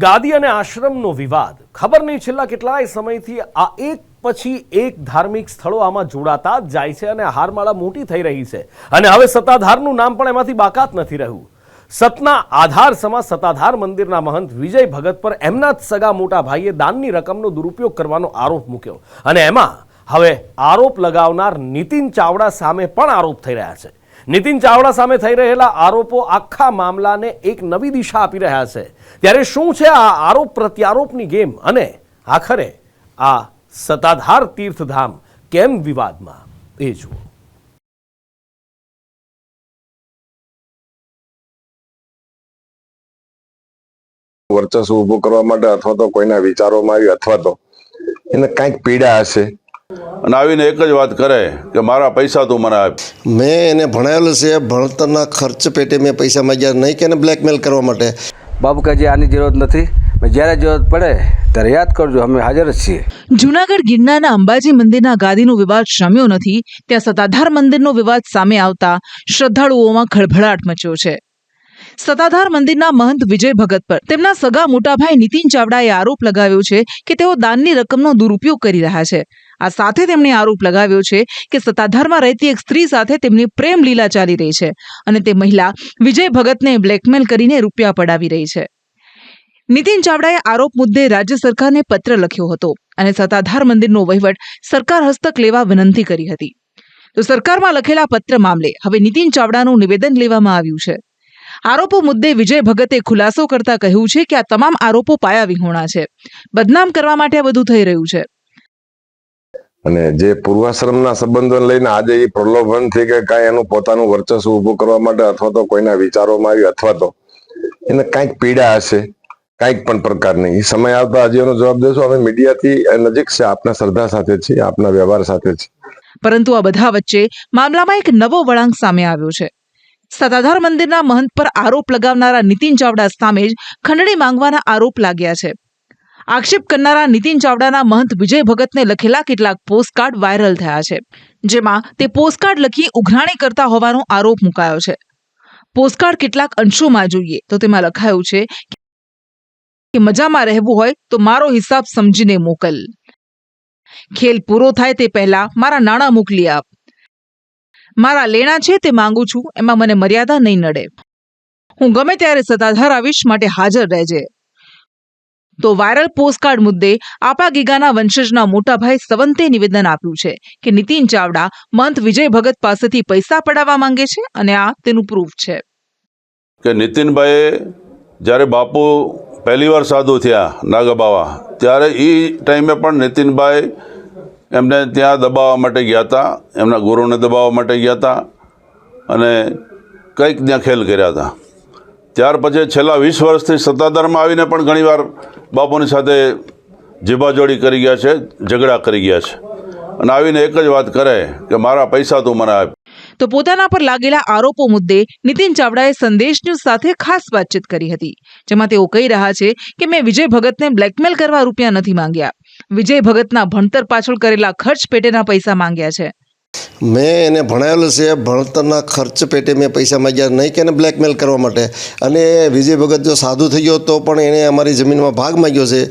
ગાદી અને આશ્રમનો વિવાદ ખબર નહીં છેલ્લા કેટલાય સમયથી આ એક પછી એક ધાર્મિક સ્થળો આમાં જોડાતા જ જાય છે અને હારમાળા મોટી થઈ રહી છે અને હવે સત્તાધારનું નામ પણ એમાંથી બાકાત નથી રહ્યું. સતના આધાર સમા સત્તાધાર મંદિરના મહંત વિજય ભગત પર એમના જ સગા મોટા ભાઈએ દાનની રકમનો દુરુપયોગ કરવાનો આરોપ મૂક્યો અને એમાં હવે આરોપ લગાવનાર નીતિન ચાવડા સામે પણ આરોપ થઈ રહ્યા છે. નીતિન ચાવડા સામે થઈ રહેલા આરોપો આખા મામલાને એક નવી દિશા આપી રહ્યા છે. ત્યારે શું છે આ આરોપ પ્રત્યારોપની ગેમ અને આખરે આ સત્તાધાર તીર્થધામ કેમ વિવાદમાં, એ જુઓ. વર્ચસ્વ ઉભું કરવા માટે અથવા તો કોઈના વિચારોમાં આવી અથવા તો એને કંઈક પીડા હશે અને આવીને એક જ વાત કરે કે મારા પૈસા તું મને આપ. મેં એને ભણાવેલું છે, ભણતરના ખર્ચ પેટે મેં પૈસા માંગ્યા નહીં કે એને બ્લેકમેલ કરવા માટે. બાબુકાજી આની જરૂરત નથી, જ્યારે જરૂરત પડે ત્યારે યાદ કરજો, અમે હાજર જ છીએ. જૂનાગઢ ગિરનારના અંબાજી મંદિરના ગાદીનો વિવાદ શમ્યો નથી ત્યાં સત્તાધાર મંદિરનો વિવાદ સામે આવતા શ્રદ્ધાળુઓમાં ખળભળાટ મચ્યો છે. સત્તાધાર મંદિરના મહંત વિજય ભગત પર તેમના સગા મોટાભાઈ નીતિન ચાવડાએ આરોપ લગાવ્યો છે કે તેઓ દાનની રકમનો દુરુપયોગ કરી રહ્યા છે. આ સાથે તેમણે આરોપ લગાવ્યો છે કે સત્તાધારમાં રહેતી એક સ્ત્રી સાથે તેમની પ્રેમ લીલા ચાલી રહી છે અને તે મહિલા વિજય ભગતને બ્લેકમેલ કરીને રૂપિયા પડાવી રહી છે. નીતિન ચાવડાએ આરોપ મુદ્દે રાજ્ય સરકારને પત્ર લખ્યો હતો અને સત્તાધાર મંદિરનો વહીવટ સરકાર હસ્તક લેવા વિનંતી કરી હતી. તો સરકારમાં લખેલા પત્ર મામલે હવે નીતિન ચાવડાનું નિવેદન લેવામાં આવ્યું છે. આરોપો મુદ્દે વિજય ભગતે ખુલાસો કરતા કહ્યું છે કે આ તમામ આરોપો પાયા વિહોણા છે, બદનામ કરવા માટે આ બધું થઈ રહ્યું છે. અને જે પૂર્વાશ્રમના સંબંધોને લઈને આજે એ પ્રલોભન થી કે કાંઈ એનું પોતાનું વર્ચસ્વ ઉભું કરવા માટે અથવા તો કોઈના વિચારોમાં આવી અથવા તો એને કંઈક પીડા હશે, કંઈક પણ પ્રકારની. એ સમય આવતા હજી એનો જવાબ દેશો. અમે મીડિયાથી નજીક છે, આપના શ્રદ્ધા સાથે છે, આપના વ્યવહાર સાથે છે. પરંતુ આ બધા વચ્ચે મામલામાં એક નવો વળાંક સામે આવ્યો છે. સત્તાધાર મંદિરના મહંત પર આરોપ લગાવનારા નીતિન ચાવડા સામે જ ખંડણી માંગવાના આરોપ લાગ્યા છે. આક્ષેપ કરનારા નીતિન ચાવડાના મહંત વિજય ભગતને લખેલા કેટલાક પોસ્ટકાર્ડ વાયરલ થયા છે, જેમાં તે પોસ્ટકાર્ડ લખી ઉઘરાણી કરતા હોવાનો આરોપ મુકાયો છે. પોસ્ટકાર્ડ કેટલાક અંશોમાં જોઈએ તો તેમાં લખાયું છે કે મજામાં રહેવું હોય તો મારો હિસાબ સમજીને મોકલ. ખેલ પૂરો થાય તે પહેલા મારા નાણાં મોકલી આપ. મારા લેણા છે તે માંગુ છું, એમાં મને મર્યાદા નહીં નડે. હું ગમે ત્યારે સત્તાધાર આવીશ, માટે હાજર રહેજે. તો વાયરલ પોસ્ટકાર્ડ મુદ્દે આપા ગીગાના વંશજના મોટાભાઈ સવંતે નિવેદન આપ્યું છે કે નીતિન ચાવડા મહંત વિજય ભગત પાસેથી પૈસા પડાવવા માંગે છે અને આ તેનું પ્રૂફ છે. કે નીતિનભાઈ જ્યારે બાપુ પહેલી વાર સાધુ થયા નાગાબાવા, ત્યારે એ ટાઈમે પણ નીતિનભાઈ એમને ત્યાં દબાવવા માટે ગયા હતા, એમના ગુરુને દબાવવા માટે ગયા હતા અને કંઈક ત્યાં ખેલ કર્યા હતા. ત્યાર પછી છેલ્લા 20 વર્ષથી સત્તાધારમાં આવીને પણ ઘણીવાર બાપુની સાથે જીભાજોડી કરી ગયા છે, ઝઘડા કરી ગયા છે અને આવીને એક જ વાત કરે કે મારા પૈસા તું મને આપ. તો પોતાના પર લાગેલા આરોપો મુદ્દે નીતિન ચાવડાએ સંદેશ ન્યૂઝ સાથે ખાસ વાતચીત કરી હતી, જેમાં તેઓ કહી રહ્યા છે કે મેં વિજય ભગતને બ્લેકમેલ કરવા રૂપિયા નથી માંગ્યા. વિજય ભગતના ભણતર પાછળ કરેલા ખર્ચ પેટેના પૈસા માંગ્યા છે. મેં એને ભણાવેલું છે, ભણતરના ખર્ચ પેટે મેં પૈસા માંગ્યા નહીં કે એને બ્લેકમેલ કરવા માટે. અને વિજય ભગત જો સાધુ થઈ ગયો તો પણ એણે અમારી જમીનમાં ભાગ માંગ્યો છે.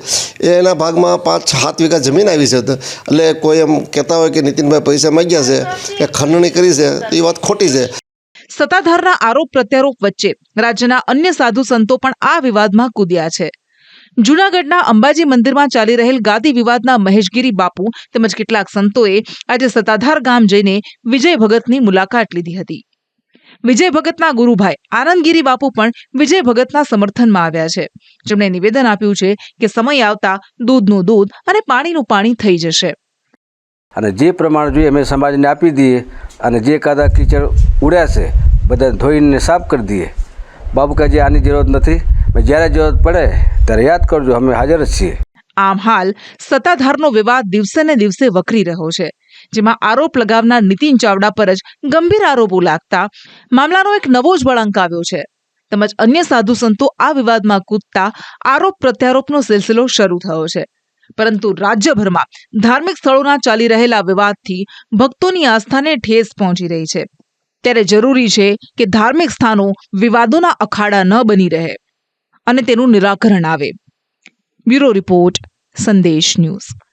એના ભાગમાં 5-7 વીઘા જમીન આવી છે. એટલે કોઈ એમ કહેતા હોય કે નીતિનભાઈ પૈસા માંગ્યા છે કે ખંડણી કરી છે, તો એ વાત ખોટી છે. સત્તાધારના આરોપ પ્રત્યારોપ વચ્ચે રાજ્યના અન્ય સાધુ સંતો પણ આ વિવાદમાં કૂદ્યા છે. જૂનાગઢના અંબાજી મંદિરમાં ચાલી રહેલ ગાદી વિવાદના મહેશગીરી બાપુ તેમજ કેટલાક સંતોએ આજે સત્તાધાર ગામ જઈને વિજય ભગતની મુલાકાત લીધી હતી. વિજય ભગતના ગુરુભાઈ આનંદગીરી બાપુ પણ વિજય ભગતના સમર્થનમાં આવ્યા છે, જેમણે નિવેદન આપ્યું છે કે સમય આવતા દૂધનું દૂધ અને પાણીનું પાણી થઈ જશે અને જે પ્રમાણે જોઈએ અમે સમાજને આપી દઈએ અને જે કાદા કીચડ ઉડ્યા છે બધાને ધોઈને સાફ કરી દઈએ. બાબુકાજી આની જરૂરત નથી, જ્યારે જરૂરત પડે ત્યારે યાદ કરજો, અમે હાજર જ છીએ. આમ હાલ સત્તાધારનો વિવાદ દિવસે ને દિવસે વકરી રહ્યો છે, જેમાં આરોપ લગાવનાર નીતિન ચાવડા પર જ ગંભીર આરોપો લાગતા મામલાનો એક નવો જ વળાંક આવ્યો છે. તેમજ અન્ય સાધુ સંતો આ વિવાદમાં કૂદતા આરોપ પ્રત્યારોપનો સિલસિલો શરૂ થયો છે. પરંતુ રાજ્યભરમાં ધાર્મિક સ્થળોના ચાલી રહેલા વિવાદથી ભક્તોની આસ્થાને ઠેસ પહોંચી રહી છે. ત્યારે જરૂરી છે કે ધાર્મિક સ્થાનો વિવાદોના અખાડા ન બની રહે અને તેનું નિરાકરણ આવે. બ્યુરો રિપોર્ટ, સંદેશ ન્યૂઝ.